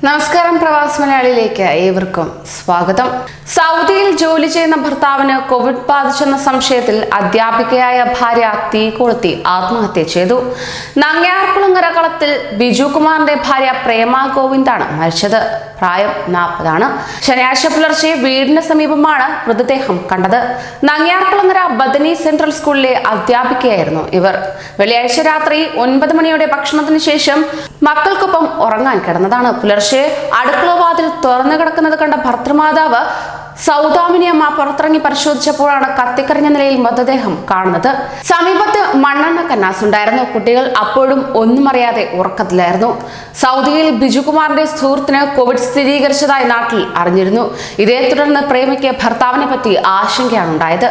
നമസ്കാരം, പ്രവാസി മലയാളിയിലേക്ക് ഏവർക്കും സ്വാഗതം. സൗദിയിൽ ജോലി ചെയ്യുന്ന ഭർത്താവിന് കോവിഡ് ബാധിച്ചെന്ന സംശയത്തിൽ അധ്യാപികയായ ഭാര്യ തീ കൊളുത്തി ആത്മഹത്യ ചെയ്തു. നങ്ങ്യാർകുളങ്ങര കളത്തിൽ ബിജു കുമാറിന്റെ ഭാര്യ പ്രേമ ഗോവിന്ദാണ് മരിച്ചത്. പ്രായം 40. ശനിയാഴ്ച പുലർച്ചെ വീടിന് സമീപമാണ് മൃതദേഹം കണ്ടത്. നങ്ങ്യാർകുളങ്ങര ബദനി സെൻട്രൽ സ്കൂളിലെ അധ്യാപികയായിരുന്നു ഇവർ. വെള്ളിയാഴ്ച രാത്രി 9 മണിയോടെ ഭക്ഷണത്തിന് ശേഷം മക്കൾക്കൊപ്പം ഉറങ്ങാൻ കിടന്നതാണ്. പുലർച്ചെ അടുക്കള വാതിൽ തുറന്നു കിടക്കുന്നത് കണ്ട ഭർത്തൃമാതാവ് സൗദാമിനി അമ്മ പുറത്തിറങ്ങി പരിശോധിച്ചപ്പോഴാണ് കത്തിക്കരിഞ്ഞ നിലയിൽ മൃതദേഹം കാണുന്നത്. സമീപത്ത് മണ്ണെണ്ണ കന്നാസ് ഉണ്ടായിരുന്നു. കുട്ടികൾ അപ്പോഴും ഒന്നും അറിയാതെ ഉറക്കത്തിലായിരുന്നു. സൗദിയിൽ ബിജുകുമാറിന്റെ സുഹൃത്തിന് കോവിഡ് സ്ഥിരീകരിച്ചതായി നാട്ടിൽ അറിഞ്ഞിരുന്നു. ഇതേ തുടർന്ന് പ്രേമയ്ക്ക് ഭർത്താവിനെ പറ്റി ആശങ്കയാണ് ഉണ്ടായത്.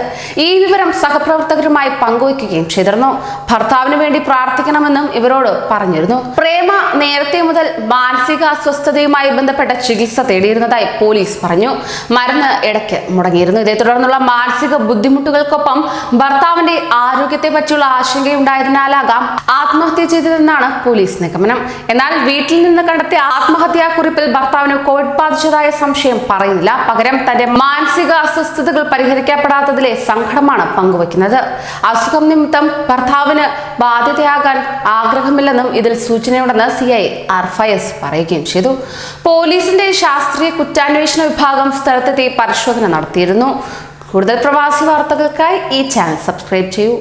ഈ വിവരം സഹപ്രവർത്തകരുമായി പങ്കുവയ്ക്കുകയും ചെയ്തിരുന്നു. ഭർത്താവിന് വേണ്ടി പ്രാർത്ഥിക്കണമെന്നും ഇവരോട് പറഞ്ഞിരുന്നു. പ്രേമ നേരത്തെ മുതൽ മാനസിക അസ്വസ്ഥതയുമായി ബന്ധപ്പെട്ട ചികിത്സ തേടിയിരുന്നതായി പോലീസ് പറഞ്ഞു. മരുന്ന് ഇടയ്ക്ക് മുടങ്ങിയിരുന്നു. ഇതേ തുടർന്നുള്ള മാനസിക ബുദ്ധിമുട്ടുകൾക്കൊപ്പം ഭർത്താവിന്റെ ആരോഗ്യത്തെ പറ്റിയുള്ള ആശങ്കയുണ്ടായതിനാലാകാം ആത്മഹത്യ ചെയ്തതെന്നാണ് പോലീസ് നിഗമനം. എന്നാൽ വീട്ടിൽ നിന്ന് കണ്ടെത്തിയ ആത്മഹത്യാക്കുറിപ്പിൽ ഭർത്താവിന് കോവിഡ് ബാധിച്ചതായ സംശയം പറയുന്നില്ല. പകരം തന്റെ മാനസിക അസ്വസ്ഥതകൾ പരിഹരിക്കപ്പെടാത്തതിലെ സങ്കടമാണ് പങ്കുവയ്ക്കുന്നത്. അസുഖം നിമിത്തം ഭർത്താവിന് ബാധ്യതയാകാൻ ആഗ്രഹമില്ലെന്നും ഇതിൽ സൂചനയുണ്ടെന്ന് CI RFIS പറയുകയും ചെയ്തു. പോലീസിന്റെ ശാസ്ത്രീയ കുറ്റാന്വേഷണ വിഭാഗം സ്ഥലത്തെത്തി പരിശോധന നടത്തിയിരുന്നു. കൂടുതൽ പ്രവാസി വാർത്തകൾക്കായി ഈ ചാനൽ സബ്സ്ക്രൈബ് ചെയ്യൂ.